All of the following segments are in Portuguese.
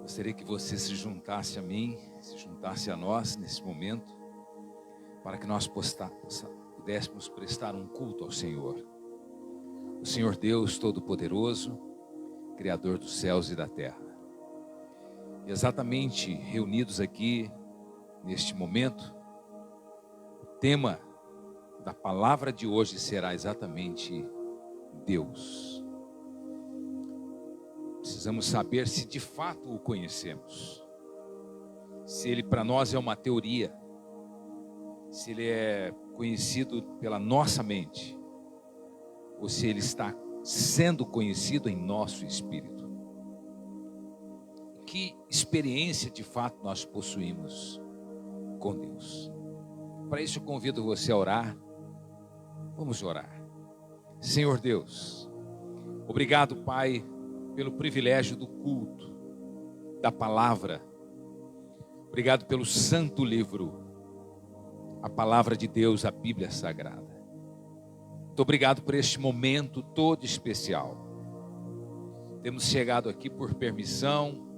Gostaria que você se juntasse a mim, se juntasse a nós nesse momento, para que nós pudéssemos prestar um culto ao Senhor. O Senhor Deus Todo-Poderoso, Criador dos céus e da terra. E exatamente reunidos aqui, neste momento, o tema da palavra de hoje será exatamente Deus. Precisamos saber se de fato o conhecemos. Se ele para nós é uma teoria, se ele é conhecido pela nossa mente, ou se ele está sendo conhecido em nosso espírito. Que experiência de fato nós possuímos com Deus? Para isso eu convido você a orar. Vamos orar. Senhor Deus, obrigado, Pai, pelo privilégio do culto, da palavra. Obrigado pelo santo livro, a palavra de Deus, a Bíblia Sagrada. Muito obrigado por este momento todo especial. Temos chegado aqui por permissão,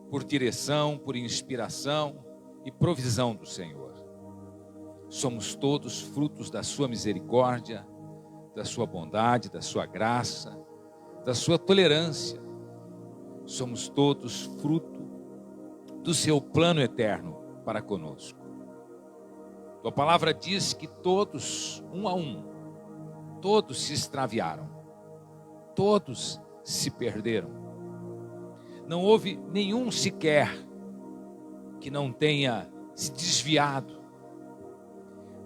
por direção, por inspiração e provisão do Senhor. Somos todos frutos da sua misericórdia, da sua bondade, da sua graça, da sua tolerância. Somos todos fruto do seu plano eterno para conosco. Tua palavra diz que todos, um a um, todos se extraviaram, todos se perderam. Não houve nenhum sequer que não tenha se desviado.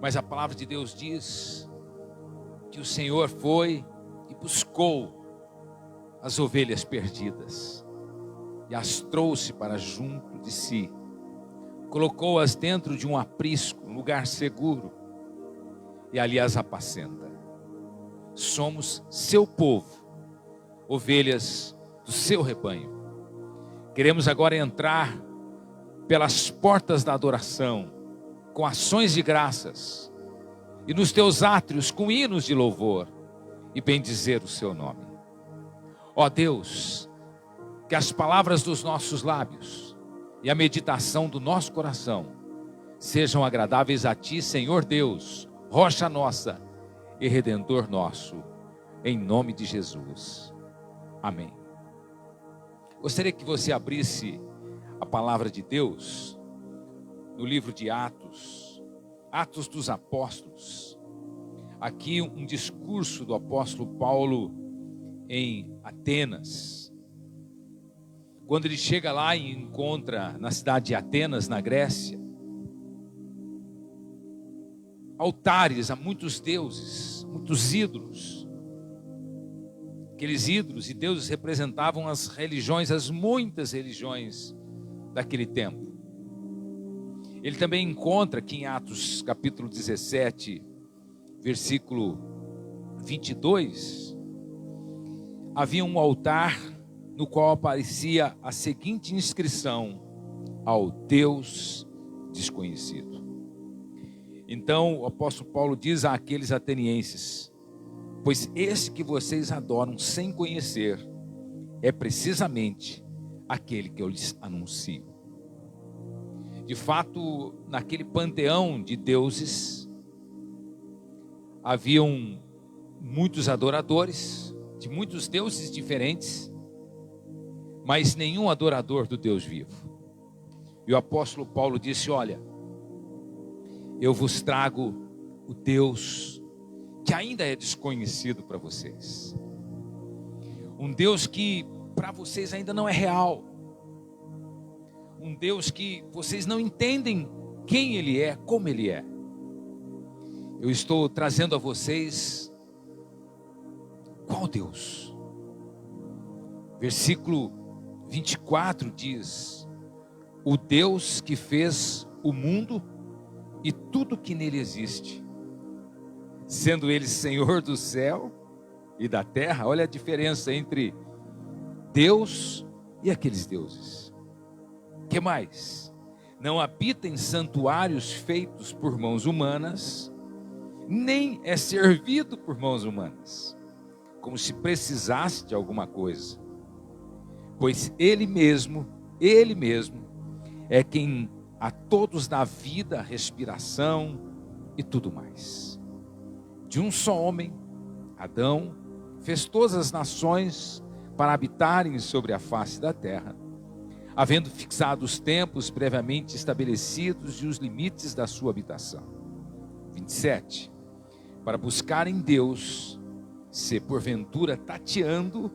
Mas a palavra de Deus diz que o Senhor foi e buscou as ovelhas perdidas e as trouxe para junto de si, colocou-as dentro de um aprisco, um lugar seguro, e ali as apacenta. Somos seu povo, ovelhas do seu rebanho. Queremos agora entrar pelas portas da adoração, com ações de graças, e nos teus átrios com hinos de louvor, e bendizer o seu nome. Ó Deus, que as palavras dos nossos lábios e a meditação do nosso coração sejam agradáveis a Ti, Senhor Deus, rocha nossa e Redentor nosso, em nome de Jesus. Amém. Gostaria que você abrisse a palavra de Deus no livro de Atos, Atos dos Apóstolos. Aqui um discurso do apóstolo Paulo em Atenas. Quando ele chega lá e encontra na cidade de Atenas, na Grécia, altares a muitos deuses, muitos ídolos. Aqueles ídolos e deuses representavam as religiões, as muitas religiões daquele tempo. Ele também encontra aqui em Atos capítulo 17, versículo 22, havia um altar no qual aparecia a seguinte inscrição: ao Deus desconhecido. Então o apóstolo Paulo diz àqueles atenienses: pois esse que vocês adoram sem conhecer é precisamente aquele que eu lhes anuncio. De fato, naquele panteão de deuses, haviam muitos adoradores de muitos deuses diferentes, mas nenhum adorador do Deus vivo. E o apóstolo Paulo disse: olha, eu vos trago o Deus que ainda é desconhecido para vocês. Um Deus que para vocês ainda não é real. Um Deus que vocês não entendem quem Ele é, como Ele é. Eu estou trazendo a vocês qual Deus? Versículo 24 diz: o Deus que fez o mundo e tudo que nele existe, sendo Ele Senhor do céu e da terra. Olha a diferença entre Deus e aqueles deuses. Que mais? Não habita em santuários feitos por mãos humanas, nem é servido por mãos humanas, como se precisasse de alguma coisa, pois Ele mesmo Ele mesmo é quem a todos dá vida, respiração e tudo mais. De um só homem, Adão, fez todas as nações para habitarem sobre a face da terra, havendo fixado os tempos previamente estabelecidos e os limites da sua habitação. 27. Para buscar em Deus, se porventura tateando,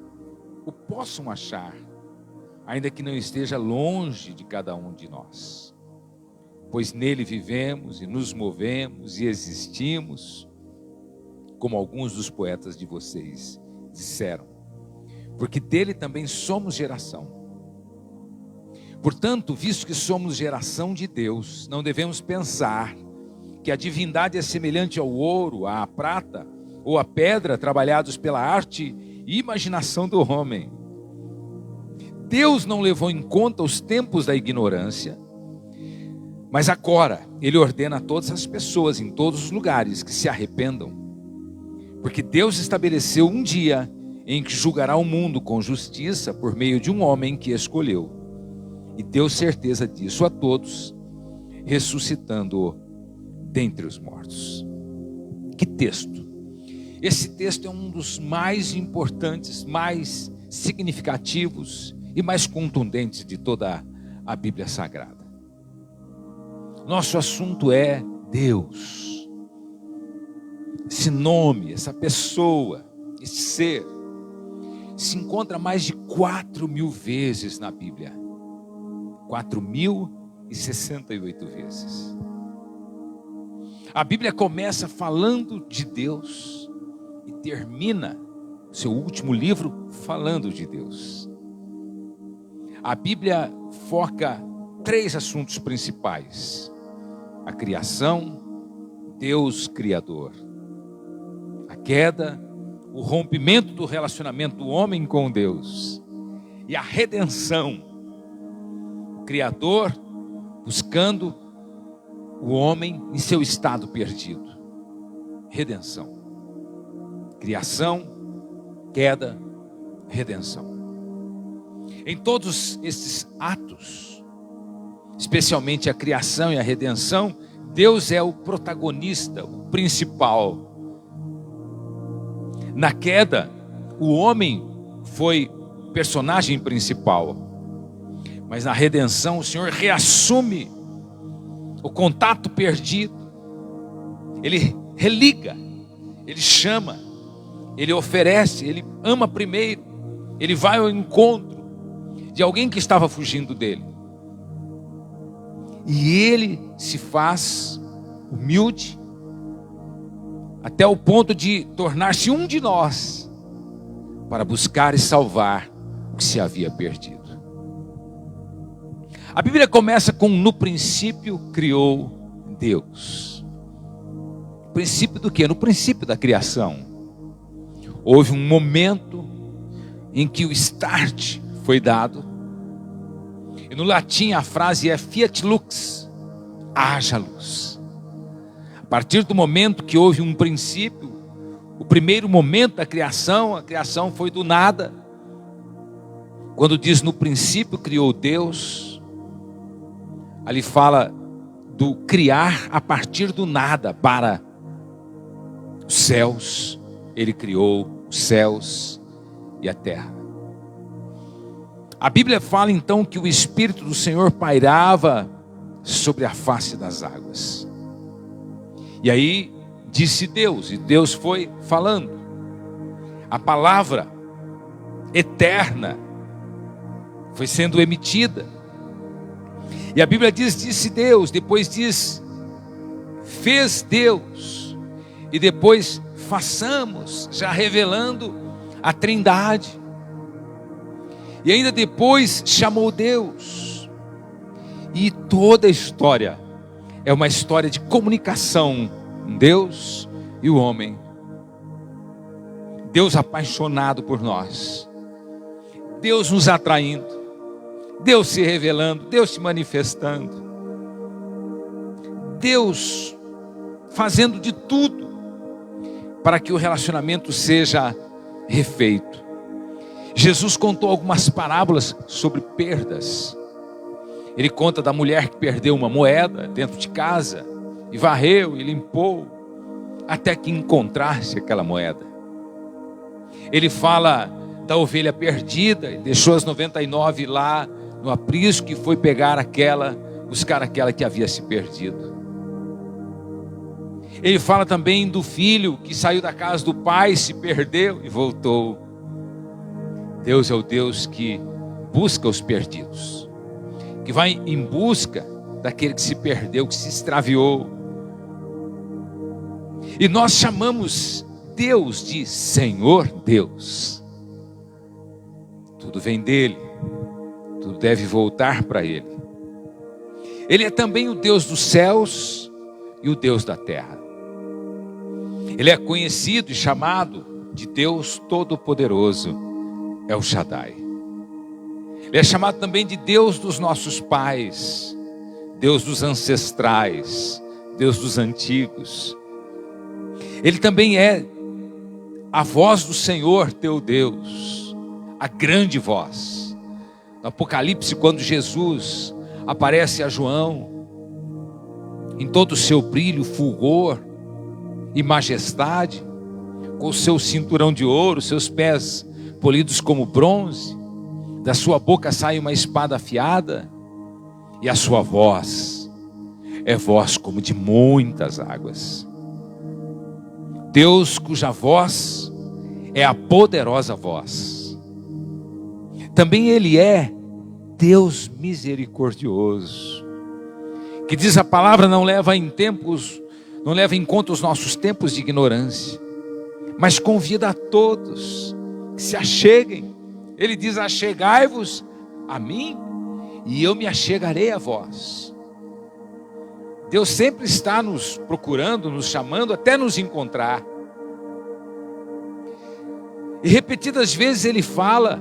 o possam achar, ainda que não esteja longe de cada um de nós. Pois nele vivemos e nos movemos e existimos, como alguns dos poetas de vocês disseram, porque dele também somos geração. Portanto, visto que somos geração de Deus, não devemos pensar que a divindade é semelhante ao ouro, à prata ou à pedra trabalhados pela arte e imaginação do homem. Deus não levou em conta os tempos da ignorância, mas agora Ele ordena a todas as pessoas em todos os lugares que se arrependam, porque Deus estabeleceu um dia em que julgará o mundo com justiça por meio de um homem que escolheu, e deu certeza disso a todos, ressuscitando-o dentre os mortos. Que texto! Esse texto é um dos mais importantes, mais significativos e mais contundentes de toda a Bíblia Sagrada. Nosso assunto é Deus. Esse nome, essa pessoa, esse ser, se encontra mais de 4.000 vezes na Bíblia. 4.068 vezes. A Bíblia começa falando de Deus e termina seu último livro falando de Deus. A Bíblia foca 3 assuntos principais: a criação, Deus Criador, a queda, o rompimento do relacionamento do homem com Deus, e a redenção, o Criador buscando o homem em seu estado perdido. Redenção, criação, queda, redenção. Em todos esses atos, especialmente a criação e a redenção, Deus é o protagonista, o principal. Na queda, o homem foi personagem principal, mas na redenção o Senhor reassume o contato perdido. Ele religa, Ele chama, Ele oferece, Ele ama primeiro, Ele vai ao encontro de alguém que estava fugindo dele. E Ele se faz humilde, até o ponto de tornar-se um de nós, para buscar e salvar o que se havia perdido. A Bíblia começa com: no princípio criou Deus. Princípio do quê? No princípio da criação. Houve um momento em que o start foi dado. E no latim a frase é fiat lux, haja luz. A partir do momento que houve um princípio, o primeiro momento da criação, a criação foi do nada. Quando diz no princípio criou Deus, ali fala do criar a partir do nada para os céus. Ele criou os céus e a terra. A Bíblia fala então que o Espírito do Senhor pairava sobre a face das águas. E aí disse Deus, e Deus foi falando. A palavra eterna foi sendo emitida. E a Bíblia diz, disse Deus, depois diz, fez Deus, e depois façamos, já revelando a Trindade. E ainda depois chamou Deus. E toda a história é uma história de comunicação, Deus e o homem. Deus apaixonado por nós, Deus nos atraindo, Deus se revelando, Deus se manifestando, Deus fazendo de tudo para que o relacionamento seja refeito. Jesus contou algumas parábolas sobre perdas, Ele conta da mulher que perdeu uma moeda dentro de casa e varreu e limpou até que encontrasse aquela moeda. Ele fala da ovelha perdida e deixou as 99 lá no aprisco e foi buscar aquela que havia se perdido. Ele fala também do filho que saiu da casa do pai, se perdeu e voltou. Deus é o Deus que busca os perdidos, que vai em busca daquele que se perdeu, que se extraviou. E nós chamamos Deus de Senhor Deus. Tudo vem dele, tudo deve voltar para ele. Ele é também o Deus dos céus e o Deus da terra. Ele é conhecido e chamado de Deus Todo-Poderoso, El Shaddai. Ele é chamado também de Deus dos nossos pais, Deus dos ancestrais, Deus dos antigos. Ele também é a voz do Senhor teu Deus, a grande voz. No Apocalipse, quando Jesus aparece a João, em todo o seu brilho, fulgor e majestade, com o seu cinturão de ouro, seus pés polidos como bronze, da sua boca sai uma espada afiada, e a sua voz é voz como de muitas águas. Deus cuja voz é a poderosa voz. Também Ele é Deus misericordioso, que diz a palavra, não leva em conta os nossos tempos de ignorância, mas convida a todos que se acheguem. Ele diz: achegai-vos a mim e eu me achegarei a vós. Deus sempre está nos procurando, nos chamando até nos encontrar. E repetidas vezes Ele fala,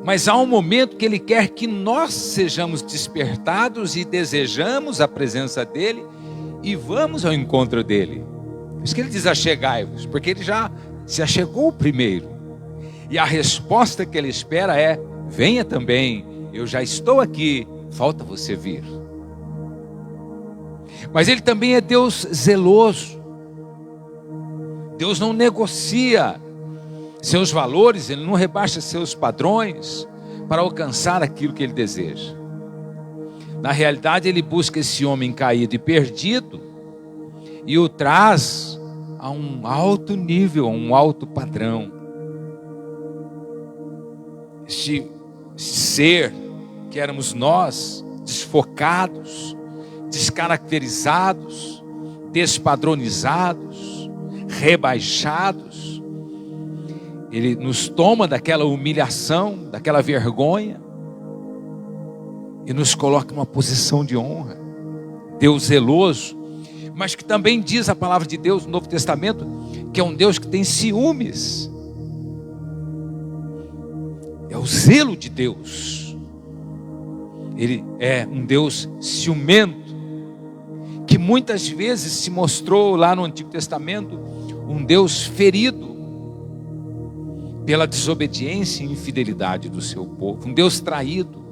mas há um momento que Ele quer que nós sejamos despertados e desejamos a presença dEle e vamos ao encontro dEle. Por isso que Ele diz: achegai-vos, porque Ele já se achegou primeiro. E a resposta que Ele espera é: venha também, eu já estou aqui, falta você vir. Mas Ele também é Deus zeloso. Deus não negocia seus valores, Ele não rebaixa seus padrões para alcançar aquilo que Ele deseja. Na realidade, Ele busca esse homem caído e perdido e o traz a um alto nível, a um alto padrão. Este ser que éramos nós, desfocados, descaracterizados, despadronizados, rebaixados, Ele nos toma daquela humilhação, daquela vergonha e nos coloca numa posição de honra. Deus zeloso, mas que também diz a palavra de Deus no Novo Testamento que é um Deus que tem ciúmes. É o zelo de Deus. Ele é um Deus ciumento, que muitas vezes se mostrou lá no Antigo Testamento um Deus ferido pela desobediência e infidelidade do seu povo, um Deus traído,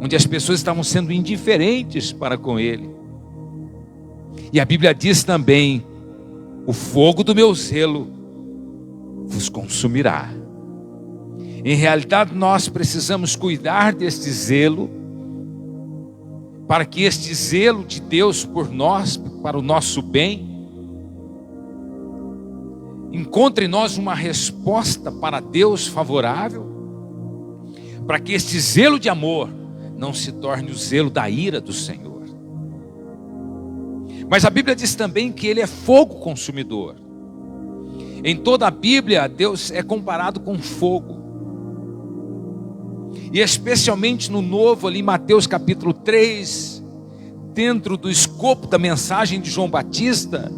onde as pessoas estavam sendo indiferentes para com Ele. E a Bíblia diz também: o fogo do meu zelo vos consumirá. Em realidade, nós precisamos cuidar deste zelo, para que este zelo de Deus por nós, para o nosso bem, encontre em nós uma resposta para Deus favorável, para que este zelo de amor não se torne o zelo da ira do Senhor. Mas a Bíblia diz também que Ele é fogo consumidor. Em toda a Bíblia, Deus é comparado com fogo. E especialmente no Novo, ali em Mateus capítulo 3, dentro do escopo da mensagem de João Batista,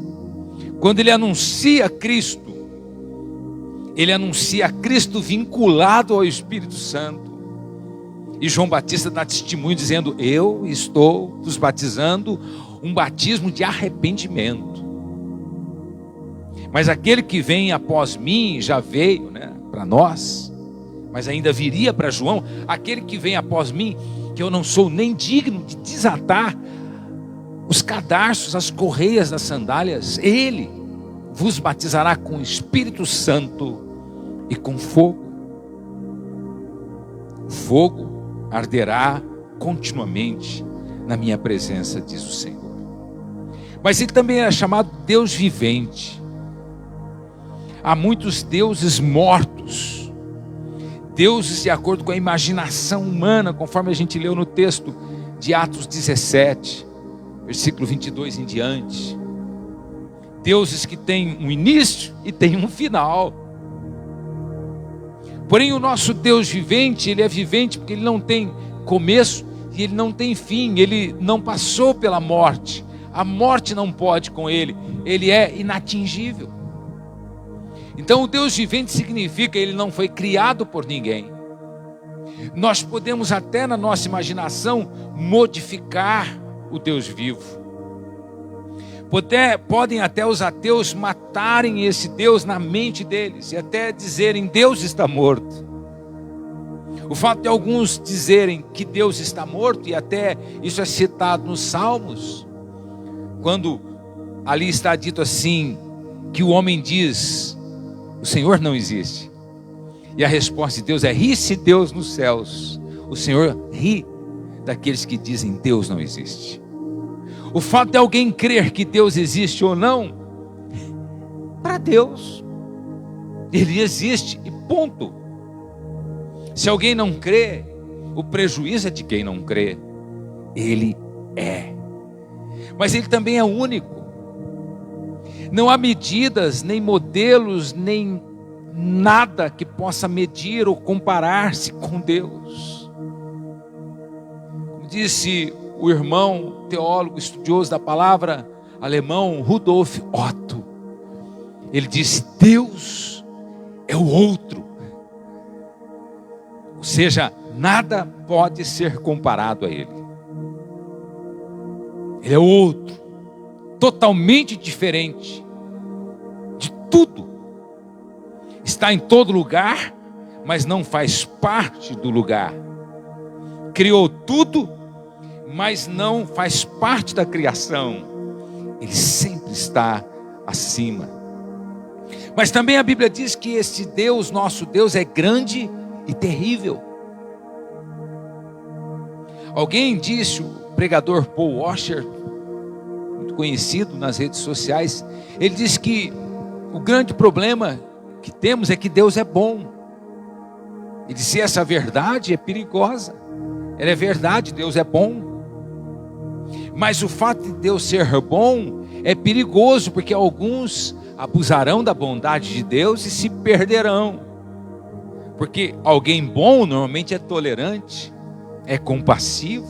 quando ele anuncia Cristo, ele anuncia Cristo vinculado ao Espírito Santo. E João Batista dá testemunho dizendo: eu estou vos batizando um batismo de arrependimento. Mas aquele que vem após mim já veio, para nós, mas ainda viria para João: aquele que vem após mim, que eu não sou nem digno de desatar os cadarços, as correias das sandálias. Ele vos batizará com o Espírito Santo e com fogo. O fogo arderá continuamente na minha presença, diz o Senhor. Mas ele também era chamado Deus vivente. Há muitos deuses mortos, deuses de acordo com a imaginação humana, conforme a gente leu no texto de Atos 17, versículo 22 em diante. Deuses que têm um início e têm um final. Porém, o nosso Deus vivente, ele é vivente porque ele não tem começo e ele não tem fim. Ele não passou pela morte. A morte não pode com ele. Ele é inatingível. Então, o Deus vivente significa ele não foi criado por ninguém. Nós podemos até na nossa imaginação modificar o Deus vivo. Podem até os ateus matarem esse Deus na mente deles e até dizerem: Deus está morto. O fato de alguns dizerem que Deus está morto, e até isso é citado nos Salmos, quando ali está dito assim, que o homem diz: o Senhor não existe. E a resposta de Deus é: ri-se Deus nos céus. O Senhor ri daqueles que dizem: Deus não existe. O fato de alguém crer que Deus existe ou não, para Deus, ele existe e ponto. Se alguém não crê, o prejuízo é de quem não crê. Ele é. Mas ele também é único. Não há medidas, nem modelos, nem nada que possa medir ou comparar-se com Deus. Como disse o irmão teólogo estudioso da palavra alemão Rudolf Otto, ele disse: Deus é o outro. Ou seja, nada pode ser comparado a ele. Ele é o outro, totalmente diferente de tudo. Está em todo lugar, mas não faz parte do lugar. Criou tudo, mas não faz parte da criação. Ele sempre está acima. Mas também a Bíblia diz que esse Deus, nosso Deus, é grande e terrível. Alguém disse, o pregador Paul Washer, muito conhecido nas redes sociais, ele disse que o grande problema que temos é que Deus é bom. Ele disse: essa verdade é perigosa. Ela é verdade, Deus é bom. Mas o fato de Deus ser bom é perigoso, porque alguns abusarão da bondade de Deus e se perderão. Porque alguém bom normalmente é tolerante, é compassivo,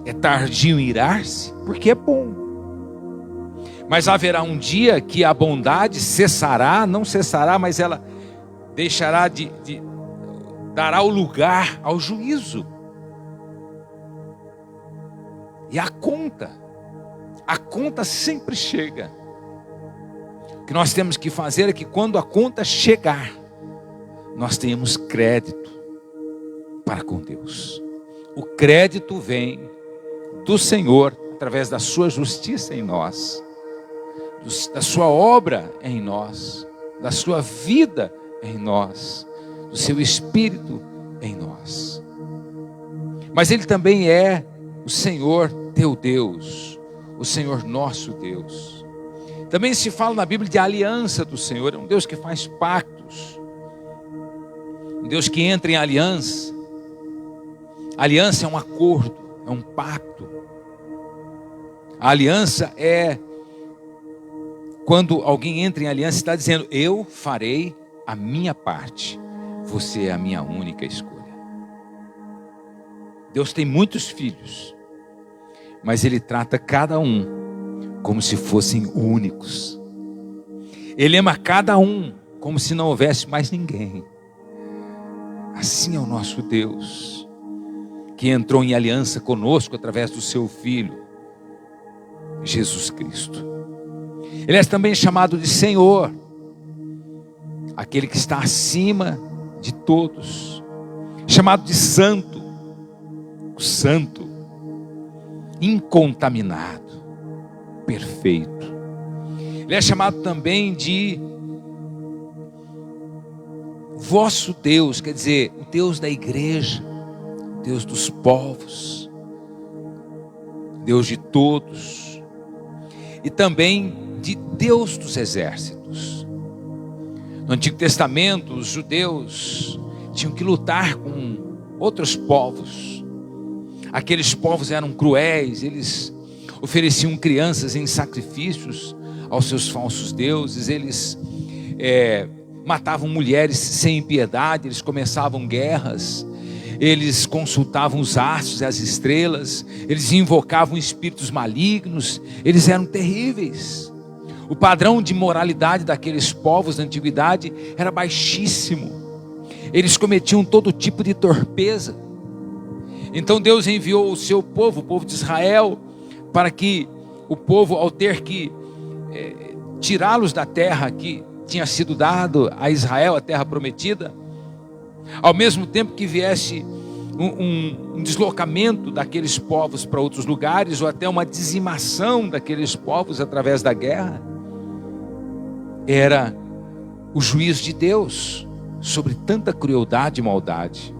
é tardio em irar-se, porque é bom. Mas haverá um dia que a bondade cessará, não cessará, mas ela deixará dará o lugar ao juízo. E a conta sempre chega. O que nós temos que fazer é que quando a conta chegar, nós tenhamos crédito para com Deus. O crédito vem do Senhor, através da sua justiça em nós, da sua obra em nós, da sua vida em nós, do seu Espírito em nós. Mas Ele também é o Senhor teu Deus, o Senhor nosso Deus. Também se fala na Bíblia de aliança do Senhor. É um Deus que faz pactos, um Deus que entra em aliança. Aliança é um acordo, é um pacto. A aliança é quando alguém entra em aliança, está dizendo: eu farei a minha parte, você é a minha única escolha. Deus tem muitos filhos, mas Ele trata cada um como se fossem únicos. Ele ama cada um como se não houvesse mais ninguém. Assim é o nosso Deus, que entrou em aliança conosco através do seu Filho, Jesus Cristo. Ele é também chamado de Senhor, aquele que está acima de todos, chamado de santo, o santo, incontaminado, perfeito. Ele é chamado também de vosso Deus, quer dizer, o Deus da igreja, o Deus dos povos, Deus de todos, e também de Deus dos exércitos. No Antigo Testamento, os judeus tinham que lutar com outros povos. Aqueles povos eram cruéis, eles ofereciam crianças em sacrifícios aos seus falsos deuses, eles matavam mulheres sem piedade, eles começavam guerras, eles consultavam os astros e as estrelas, eles invocavam espíritos malignos, eles eram terríveis. O padrão de moralidade daqueles povos da antiguidade era baixíssimo. Eles cometiam todo tipo de torpeza. Então Deus enviou o seu povo, o povo de Israel, para que o povo, ao ter que tirá-los da terra que tinha sido dado a Israel, a terra prometida, ao mesmo tempo que viesse um deslocamento daqueles povos para outros lugares, ou até uma dizimação daqueles povos através da guerra, era o juízo de Deus sobre tanta crueldade e maldade.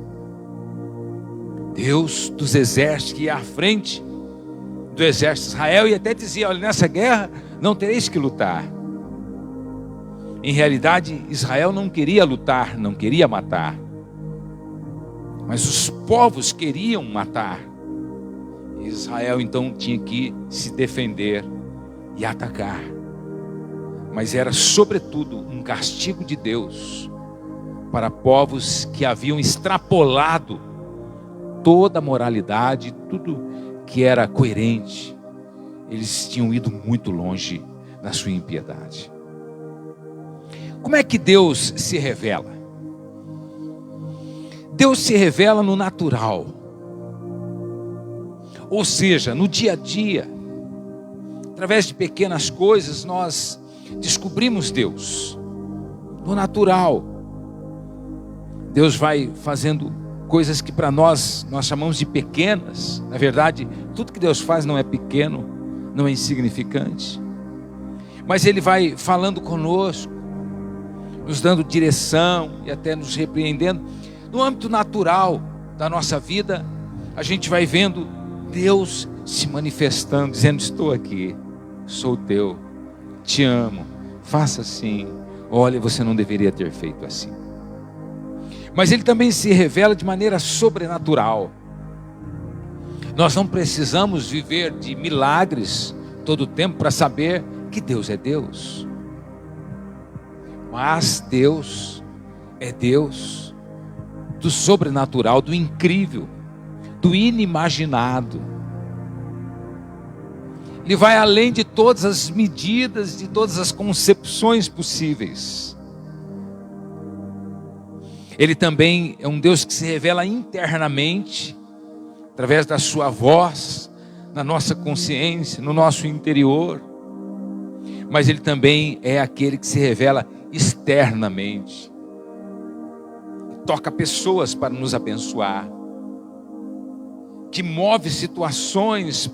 Deus dos exércitos que ia à frente do exército de Israel e até dizia: olha, nessa guerra não tereis que lutar. Em realidade, Israel não queria lutar, não queria matar, mas os povos queriam matar. Israel então tinha que se defender e atacar. Mas era sobretudo um castigo de Deus para povos que haviam extrapolado toda a moralidade, tudo que era coerente. Eles tinham ido muito longe na sua impiedade. Como é que Deus se revela? Deus se revela no natural, ou seja, no dia a dia. Através de pequenas coisas nós descobrimos Deus. No natural, Deus vai fazendo coisas que para nós chamamos de pequenas. Na verdade, tudo que Deus faz não é pequeno, não é insignificante, mas Ele vai falando conosco, nos dando direção e até nos repreendendo. No âmbito natural da nossa vida, a gente vai vendo Deus se manifestando, dizendo: estou aqui, sou teu, te amo, faça assim, olha, você não deveria ter feito assim. Mas Ele também se revela de maneira sobrenatural. Nós não precisamos viver de milagres todo o tempo para saber que Deus é Deus. Mas Deus é Deus do sobrenatural, do incrível, do inimaginado. Ele vai além de todas as medidas, de todas as concepções possíveis. Ele também é um Deus que se revela internamente, através da sua voz, na nossa consciência, no nosso interior. Mas Ele também é aquele que se revela externamente. Toca pessoas para nos abençoar, que move situações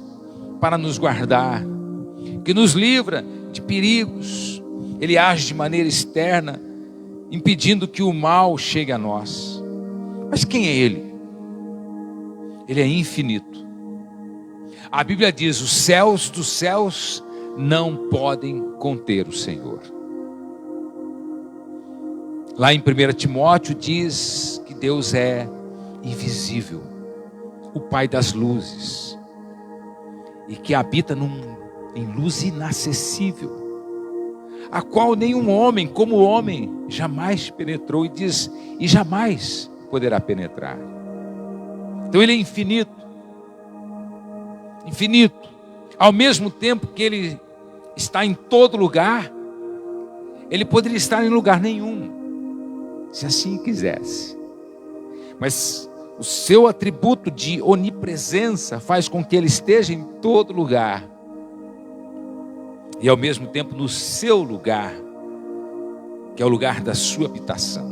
para nos guardar, que nos livra de perigos. Ele age de maneira externa, impedindo que o mal chegue a nós. Mas quem é Ele? Ele é infinito. A Bíblia diz: os céus dos céus não podem conter o Senhor. Lá em 1 Timóteo diz que Deus é invisível, o Pai das luzes, e que habita em luz inacessível, a qual nenhum homem, como homem, jamais penetrou, e diz, e jamais poderá penetrar. Então Ele é infinito, infinito, ao mesmo tempo que Ele está em todo lugar. Ele poderia estar em lugar nenhum, se assim quisesse, mas o seu atributo de onipresença faz com que Ele esteja em todo lugar, e ao mesmo tempo no seu lugar, que é o lugar da sua habitação.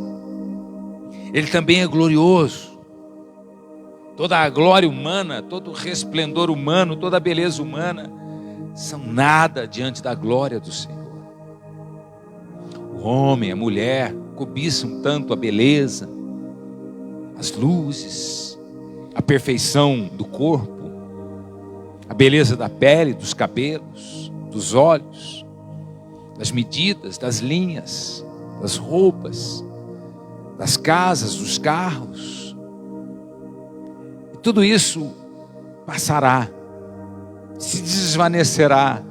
Ele também é glorioso. Toda a glória humana, todo o resplendor humano, toda a beleza humana são nada diante da glória do Senhor. O homem, a mulher cobiçam tanto a beleza, as luzes, a perfeição do corpo, a beleza da pele, dos cabelos, dos olhos, das medidas, das linhas, das roupas, das casas, dos carros. E tudo isso passará, se desvanecerá.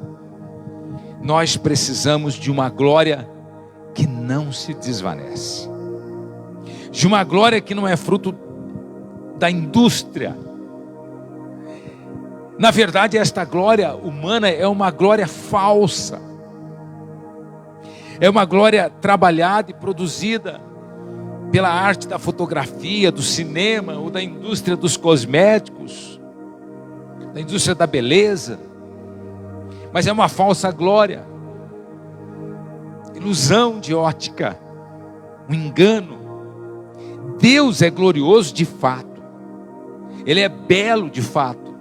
Nós precisamos de uma glória que não se desvanece, de uma glória que não é fruto da indústria. Na verdade, esta glória humana é uma glória falsa, é uma glória trabalhada e produzida pela arte da fotografia, do cinema ou da indústria dos cosméticos, da indústria da beleza, mas é uma falsa glória, ilusão de ótica, um engano. Deus é glorioso de fato, Ele é belo de fato,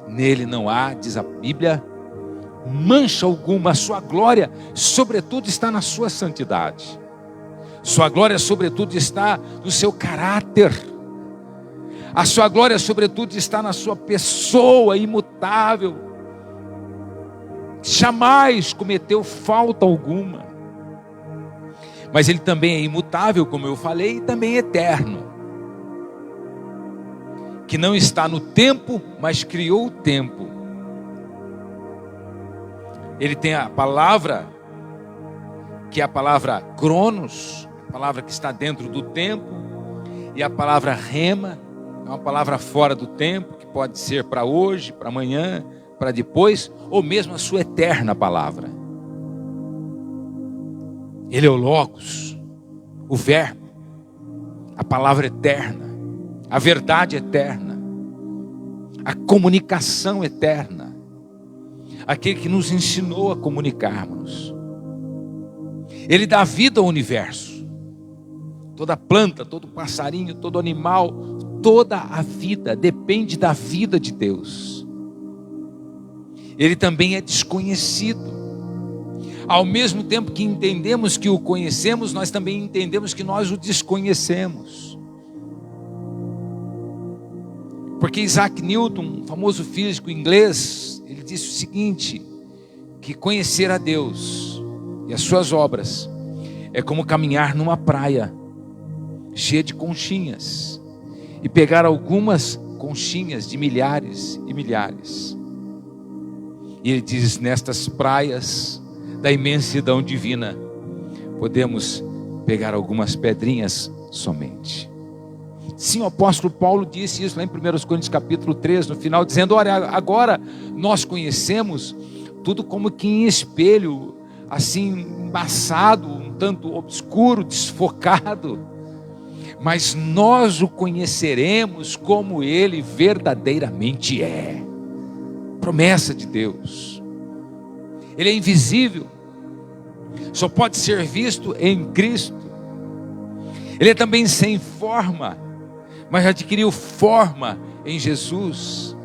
nele não há, diz a Bíblia, mancha alguma. A sua glória sobretudo está na sua santidade, sua glória sobretudo está no seu caráter, a sua glória sobretudo está na sua pessoa imutável, jamais cometeu falta alguma. Mas Ele também é imutável, como eu falei, e também eterno, que não está no tempo, mas criou o tempo. Ele tem a palavra, que é a palavra cronos, a palavra que está dentro do tempo, e a palavra rema, é uma palavra fora do tempo, que pode ser para hoje, para amanhã, para depois, ou mesmo a sua eterna palavra. Ele é o Logos, o Verbo, a palavra eterna, a verdade eterna, a comunicação eterna, aquele que nos ensinou a comunicarmos. Ele dá vida ao universo, toda planta, todo passarinho, todo animal, toda a vida depende da vida de Deus. Ele também é desconhecido. Ao mesmo tempo que entendemos que o conhecemos, nós também entendemos que nós o desconhecemos. Porque Isaac Newton, famoso físico inglês, ele disse o seguinte, que conhecer a Deus e as suas obras é como caminhar numa praia cheia de conchinhas e pegar algumas conchinhas de milhares e milhares. E ele diz, nestas praias da imensidão divina, podemos pegar algumas pedrinhas somente. Sim, o apóstolo Paulo disse isso lá em 1 Coríntios capítulo 3, no final, dizendo, olha, agora nós conhecemos tudo como que em espelho, assim, embaçado, um tanto obscuro, desfocado, mas nós o conheceremos como Ele verdadeiramente é. Promessa de Deus. Ele é invisível, só pode ser visto em Cristo. Ele é também sem forma, mas adquiriu forma em Jesus,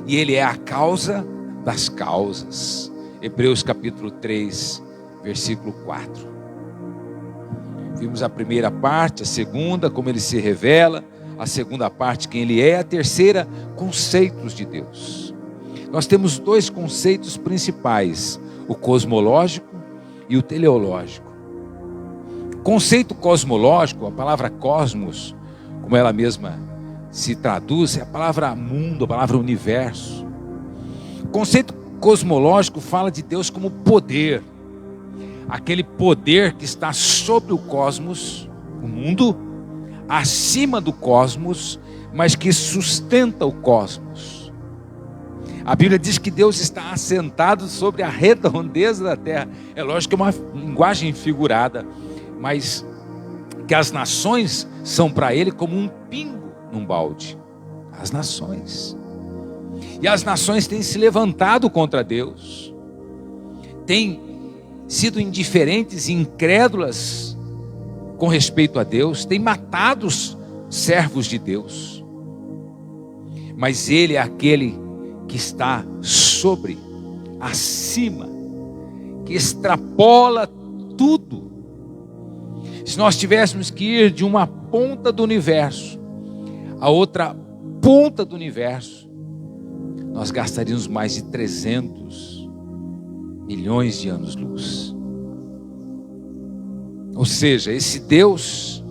e Ele é a causa das causas. Hebreus capítulo 3, versículo 4. Vimos a primeira parte, a segunda, como Ele se revela, a segunda parte, quem Ele é, a terceira, conceitos de Deus. Nós temos dois conceitos principais, o cosmológico e o teleológico. Conceito cosmológico, a palavra cosmos, como ela mesma se traduz, é a palavra mundo, a palavra universo. O conceito cosmológico fala de Deus como poder, aquele poder que está sobre o cosmos, o mundo, acima do cosmos, mas que sustenta o cosmos. A Bíblia diz que Deus está assentado sobre a redondeza da terra. É lógico que é uma linguagem figurada, mas que as nações são para Ele como um pingo num balde. As nações. E as nações têm se levantado contra Deus, têm sido indiferentes e incrédulas com respeito a Deus, tem matado os servos de Deus. Mas Ele é aquele que está sobre, acima, que extrapola tudo. Se nós tivéssemos que ir de uma ponta do universo a outra ponta do universo, nós gastaríamos mais de 300 milhões de anos-luz. Ou seja, esse Deus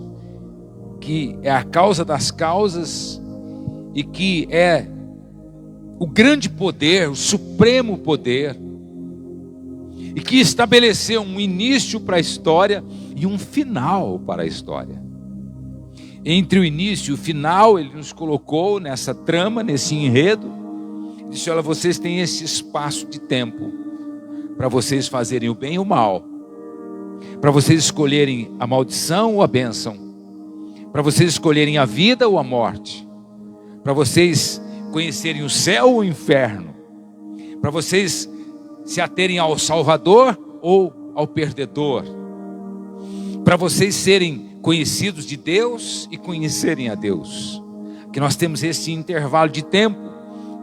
que é a causa das causas e que é o grande poder, o supremo poder, e que estabeleceu um início para a história e um final para a história. Entre o início e o final, Ele nos colocou nessa trama, nesse enredo. Disse: olha, vocês têm esse espaço de tempo para vocês fazerem o bem e o mal, para vocês escolherem a maldição ou a bênção, para vocês escolherem a vida ou a morte, para vocês conhecerem o céu ou o inferno, para vocês se aterem ao Salvador ou ao perdedor, para vocês serem conhecidos de Deus e conhecerem a Deus. Que nós temos esse intervalo de tempo,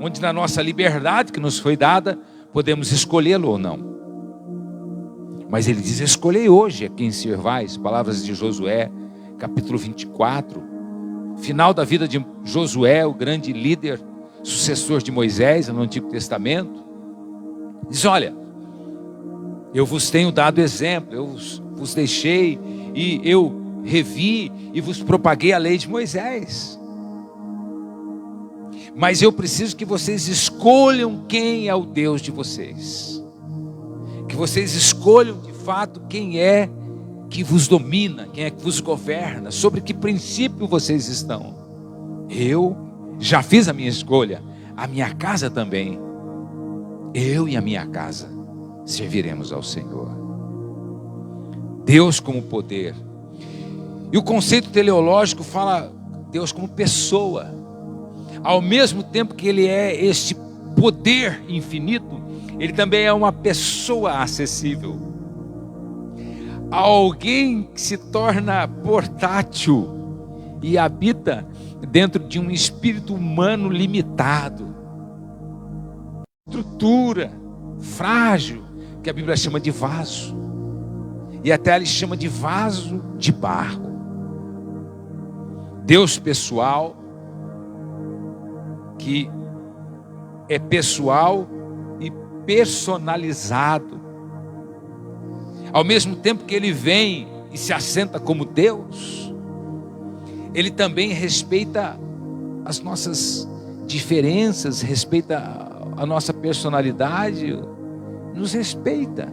onde na nossa liberdade que nos foi dada, podemos escolhê-lo ou não. Mas Ele diz: escolhei hoje a quem servais. Palavras de Josué, capítulo 24. Final da vida de Josué, o grande líder, sucessor de Moisés no Antigo Testamento. Diz: olha, eu vos tenho dado exemplo, eu vos deixei e eu revi e vos propaguei a lei de Moisés. Mas eu preciso que vocês escolham quem é o Deus de vocês. Que vocês escolham de fato quem é que vos domina, quem é que vos governa, sobre que princípio vocês estão. Eu já fiz a minha escolha, a minha casa também. Eu e a minha casa serviremos ao Senhor. Deus como poder. E o conceito teleológico fala Deus como pessoa. Ao mesmo tempo que Ele é este poder infinito, Ele também é uma pessoa acessível. Alguém que se torna portátil e habita dentro de um espírito humano limitado. Estrutura frágil, que a Bíblia chama de vaso. E até ele chama de vaso de barro. Deus pessoal, que é pessoal e personalizado. Ao mesmo tempo que Ele vem e se assenta como Deus, Ele também respeita as nossas diferenças, respeita a nossa personalidade, nos respeita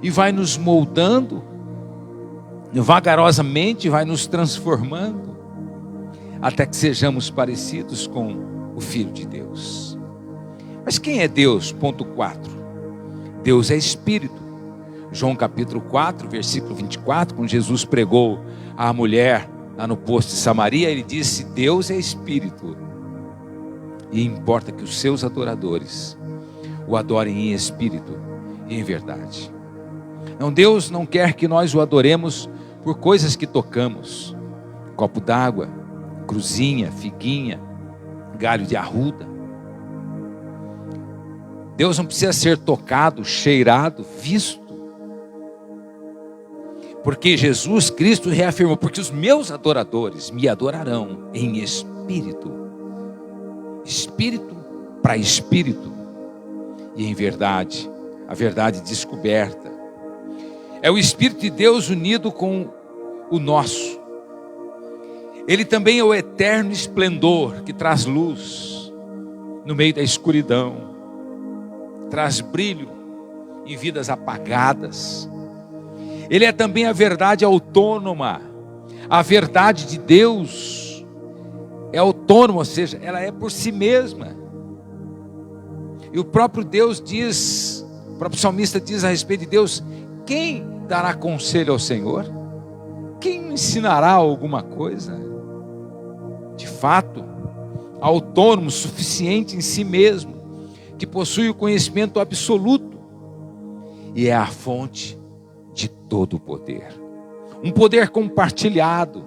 e vai nos moldando vagarosamente, vai nos transformando até que sejamos parecidos com o Filho de Deus. Mas quem é Deus? Ponto 4. Deus é Espírito. João capítulo 4, versículo 24, quando Jesus pregou à mulher lá no poço de Samaria, Ele disse: Deus é Espírito, e importa que os seus adoradores o adorem em espírito e em verdade. Não, Deus não quer que nós o adoremos por coisas que tocamos, copo d'água, cruzinha, figuinha, galho de arruda. Deus não precisa ser tocado, cheirado, visto. Porque Jesus Cristo reafirmou: porque os meus adoradores me adorarão em espírito. Espírito para espírito e em verdade, a verdade descoberta. É o Espírito de Deus unido com o nosso. Ele também é o eterno esplendor que traz luz no meio da escuridão, traz brilho em vidas apagadas. Ele é também a verdade autônoma. A verdade de Deus é autônoma, ou seja, ela é por si mesma. E o próprio Deus diz, o próprio salmista diz a respeito de Deus: quem dará conselho ao Senhor? Quem ensinará alguma coisa? De fato, autônomo, suficiente em si mesmo, que possui o conhecimento absoluto e é a fonte de todo o poder. um poder compartilhado,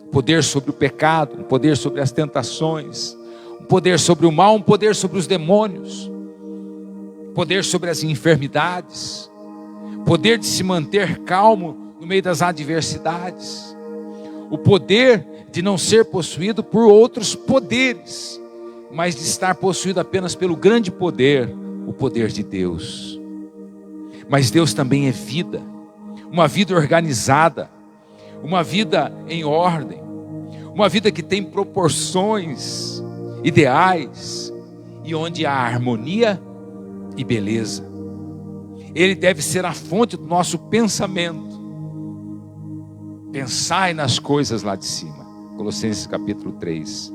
um poder sobre o pecado, um poder sobre as tentações, um poder sobre o mal, um poder sobre os demônios, um poder sobre as enfermidades, poder de se manter calmo no meio das adversidades, o poder de não ser possuído por outros poderes, mas de estar possuído apenas pelo grande poder, o poder de Deus. Mas Deus também é vida, uma vida organizada, uma vida em ordem, uma vida que tem proporções ideais e onde há harmonia e beleza. Ele deve ser a fonte do nosso pensamento. Pensai nas coisas lá de cima. Colossenses capítulo 3.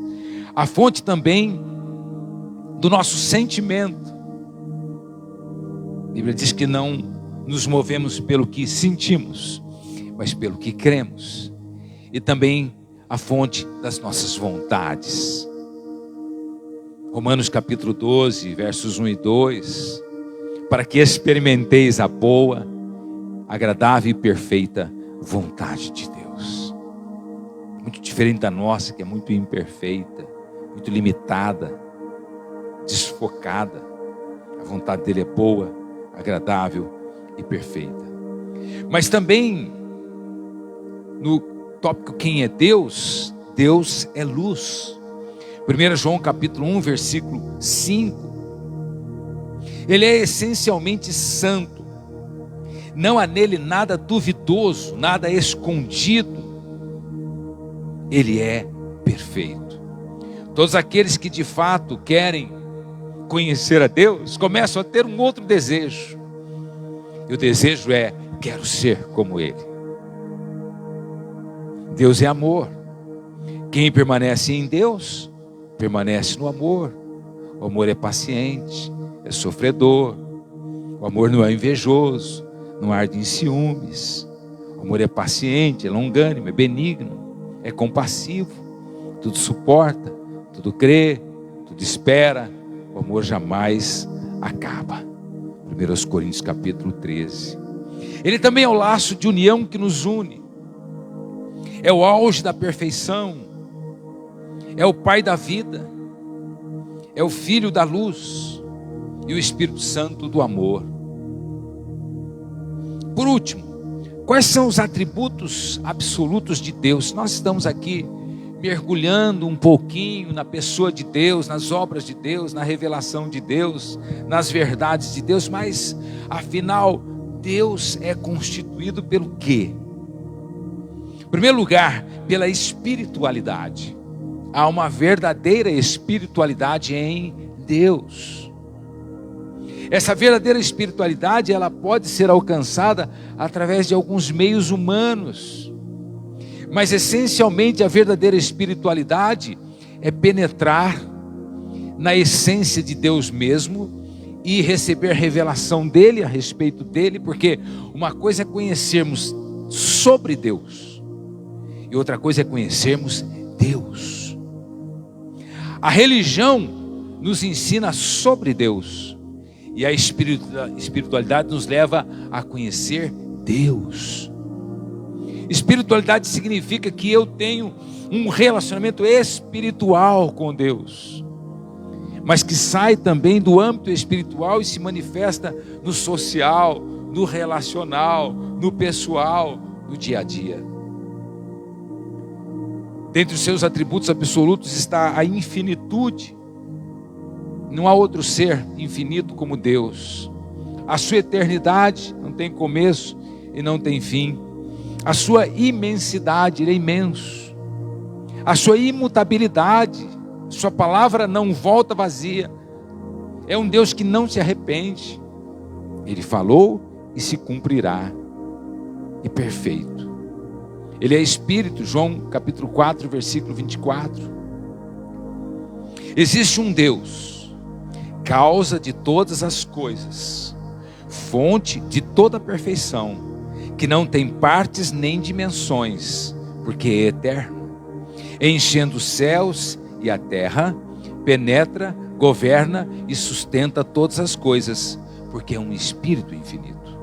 A fonte também do nosso sentimento. A Bíblia diz que não nos movemos pelo que sentimos, mas pelo que cremos. E também a fonte das nossas vontades. Romanos capítulo 12, versos 1 e 2. Para que experimenteis a boa, agradável e perfeita vontade de Deus. Muito diferente da nossa, que é muito imperfeita, muito limitada, desfocada. A vontade dele é boa, agradável e perfeita. Mas também no tópico quem é Deus, Deus é luz. 1 João capítulo 1, versículo 5. Ele é essencialmente santo. Não há nele nada duvidoso, nada escondido. Ele é perfeito. Todos aqueles que de fato querem conhecer a Deus, começam a ter um outro desejo. E o desejo é, quero ser como Ele. Deus é amor. Quem permanece em Deus, permanece no amor. O amor é paciente, é sofredor. O amor não é invejoso, não arde em ciúmes. O amor é paciente, é longânimo, é benigno, é compassivo. Tudo suporta, tudo crê, tudo espera. O amor jamais acaba. 1 Coríntios capítulo 13. Ele também é o laço de união que nos une. É o auge da perfeição. É o Pai da vida. É o Filho da luz. E o Espírito Santo do amor. Por último, quais são os atributos absolutos de Deus? Nós estamos aqui mergulhando um pouquinho na pessoa de Deus, nas obras de Deus, na revelação de Deus, nas verdades de Deus, mas afinal, Deus é constituído pelo quê? Em primeiro lugar, pela espiritualidade. Há uma verdadeira espiritualidade em Deus. Essa verdadeira espiritualidade, ela pode ser alcançada através de alguns meios humanos. Mas essencialmente a verdadeira espiritualidade é penetrar na essência de Deus mesmo e receber revelação dele, a respeito dele, porque uma coisa é conhecermos sobre Deus e outra coisa é conhecermos Deus. A religião nos ensina sobre Deus e a espiritualidade nos leva a conhecer Deus. Espiritualidade significa que eu tenho um relacionamento espiritual com Deus, mas que sai também do âmbito espiritual e se manifesta no social, no relacional, no pessoal, no dia a dia. Dentre os seus atributos absolutos está a infinitude. Não há outro ser infinito como Deus. A sua eternidade não tem começo e não tem fim. A sua imensidade, Ele é imenso. A sua imutabilidade, sua palavra não volta vazia. É um Deus que não se arrepende. Ele falou e se cumprirá. E perfeito. Ele é Espírito, João capítulo 4, versículo 24. Existe um Deus, causa de todas as coisas, fonte de toda a perfeição, que não tem partes nem dimensões, porque é eterno, enchendo os céus e a terra, penetra, governa e sustenta todas as coisas, porque é um Espírito infinito.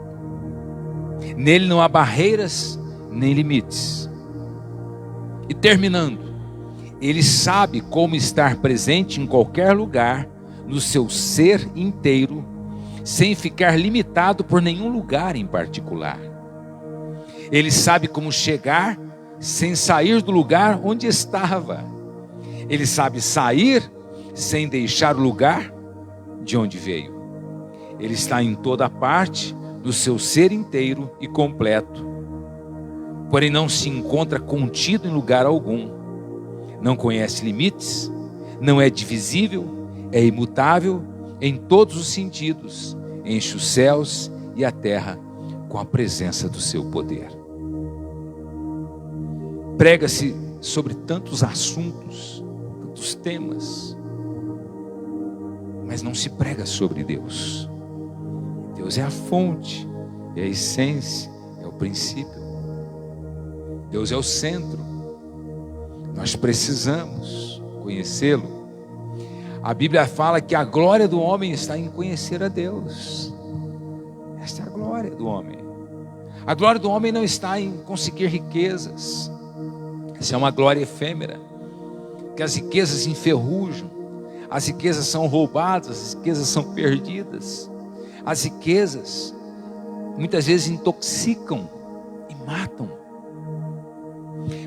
Nele não há barreiras nem limites. E terminando, Ele sabe como estar presente em qualquer lugar, no seu ser inteiro, sem ficar limitado por nenhum lugar em particular. Ele sabe como chegar sem sair do lugar onde estava. Ele sabe sair sem deixar o lugar de onde veio. Ele está em toda parte do seu ser inteiro e completo, porém não se encontra contido em lugar algum. Não conhece limites, não é divisível, é imutável em todos os sentidos, enche os céus e a terra com a presença do seu poder. Prega-se sobre tantos assuntos, tantos temas, mas não se prega sobre Deus. Deus é a fonte, é a essência, é o princípio. Deus é o centro. Nós precisamos conhecê-lo. A Bíblia fala que a glória do homem está em conhecer a Deus. Esta é a glória do homem. A glória do homem não está em conseguir riquezas. Essa é uma glória efêmera, que as riquezas enferrujam, as riquezas são roubadas, as riquezas são perdidas, as riquezas muitas vezes intoxicam e matam.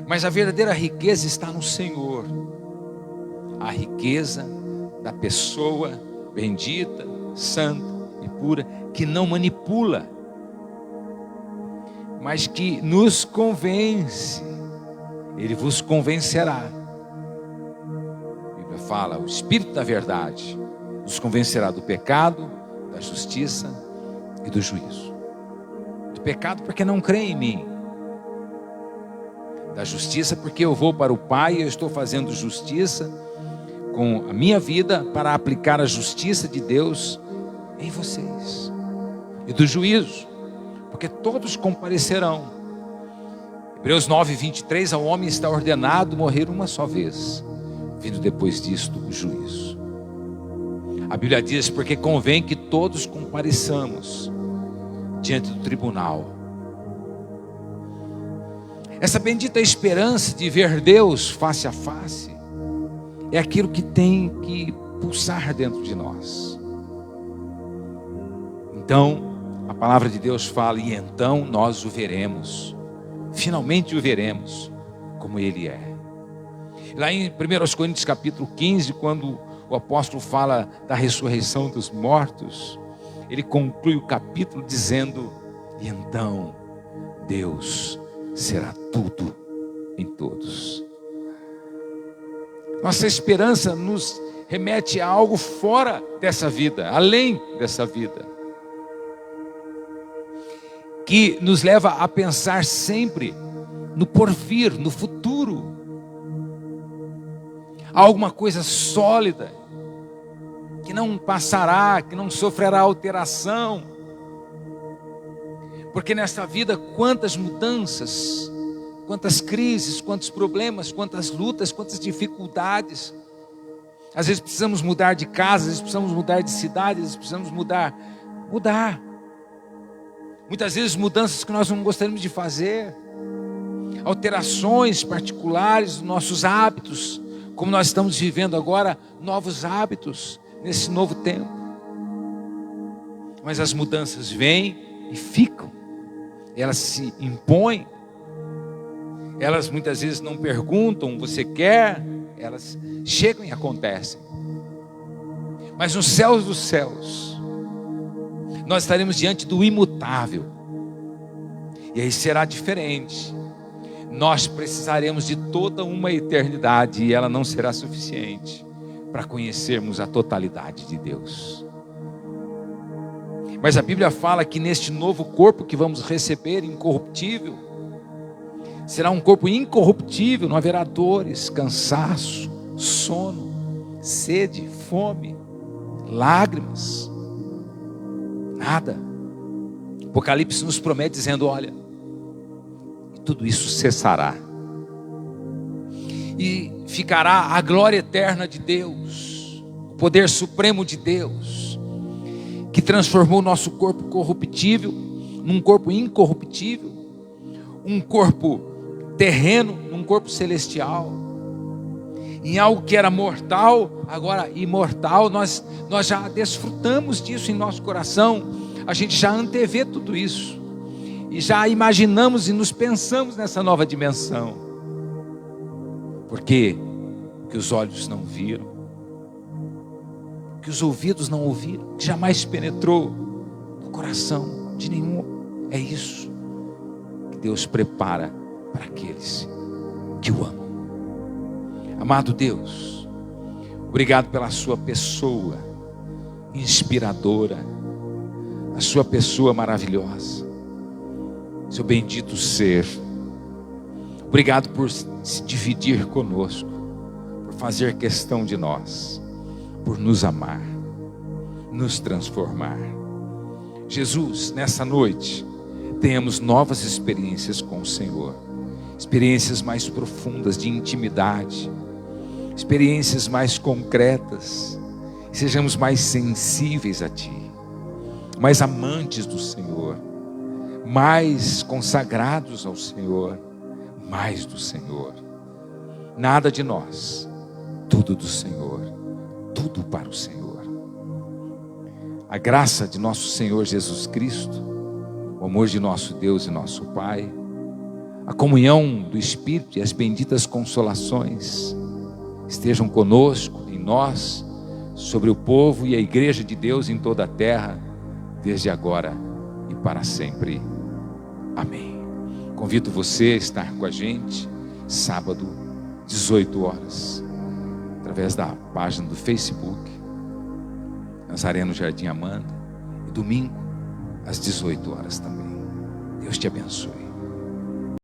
Mas a verdadeira riqueza está no Senhor. A riqueza da pessoa bendita, santa e pura, que não manipula, mas que nos convence. Ele vos convencerá. A Bíblia fala, o Espírito da verdade nos convencerá do pecado, da justiça e do juízo. Do pecado porque não crê em mim. Da justiça porque eu vou para o Pai e eu estou fazendo justiça com a minha vida para aplicar a justiça de Deus em vocês. E do juízo, porque todos comparecerão. Hebreus 9, 23, ao homem está ordenado morrer uma só vez, vindo depois disto o juízo. A Bíblia diz, porque convém que todos compareçamos diante do tribunal. Essa bendita esperança de ver Deus face a face é aquilo que tem que pulsar dentro de nós. Então, a palavra de Deus fala, e então nós o veremos. Finalmente o veremos como Ele é. Lá em 1 Coríntios capítulo 15, quando o apóstolo fala da ressurreição dos mortos, ele conclui o capítulo dizendo, e então Deus será tudo em todos. Nossa esperança nos remete a algo fora dessa vida, além dessa vida, que nos leva a pensar sempre no porvir, no futuro. Há alguma coisa sólida, que não passará, que não sofrerá alteração. Porque nesta vida, quantas mudanças, quantas crises, quantos problemas, quantas lutas, quantas dificuldades. Às vezes precisamos mudar de casa, às vezes precisamos mudar de cidade, às vezes precisamos mudar. Muitas vezes mudanças que nós não gostaríamos de fazer, alterações particulares dos nossos hábitos, como nós estamos vivendo agora, novos hábitos nesse novo tempo. Mas as mudanças vêm e ficam, elas se impõem, elas muitas vezes não perguntam, você quer? Elas chegam e acontecem. Mas nos céus dos céus, nós estaremos diante do imutável. E aí será diferente. Nós precisaremos de toda uma eternidade e ela não será suficiente para conhecermos a totalidade de Deus. Mas a Bíblia fala que neste novo corpo que vamos receber, incorruptível, será um corpo incorruptível, não haverá dores, cansaço, sono, sede, fome, lágrimas. Nada. Apocalipse nos promete dizendo, olha, tudo isso cessará. E ficará a glória eterna de Deus, o poder supremo de Deus, que transformou o nosso corpo corruptível num corpo incorruptível, um corpo terreno num corpo celestial, em algo que era mortal, agora imortal. Nós já desfrutamos disso em nosso coração, a gente já antevê tudo isso, e já imaginamos e nos pensamos nessa nova dimensão, porque que os olhos não viram, que os ouvidos não ouviram, que jamais penetrou no coração de nenhum, é isso que Deus prepara para aqueles que o amam. Amado Deus, obrigado pela sua pessoa inspiradora, a sua pessoa maravilhosa, seu bendito ser. Obrigado por se dividir conosco, por fazer questão de nós, por nos amar, nos transformar. Jesus, nessa noite, tenhamos novas experiências com o Senhor, experiências mais profundas de intimidade, experiências mais concretas, sejamos mais sensíveis a Ti, mais amantes do Senhor, mais consagrados ao Senhor, mais do Senhor. Nada de nós, tudo do Senhor, tudo para o Senhor. A graça de nosso Senhor Jesus Cristo, o amor de nosso Deus e nosso Pai, a comunhão do Espírito e as benditas consolações estejam conosco, em nós, sobre o povo e a igreja de Deus em toda a terra, desde agora e para sempre. Amém. Convido você a estar com a gente sábado, 18 horas, através da página do Facebook, Nazareno Jardim Amanda, e domingo, às 18 horas também. Deus te abençoe.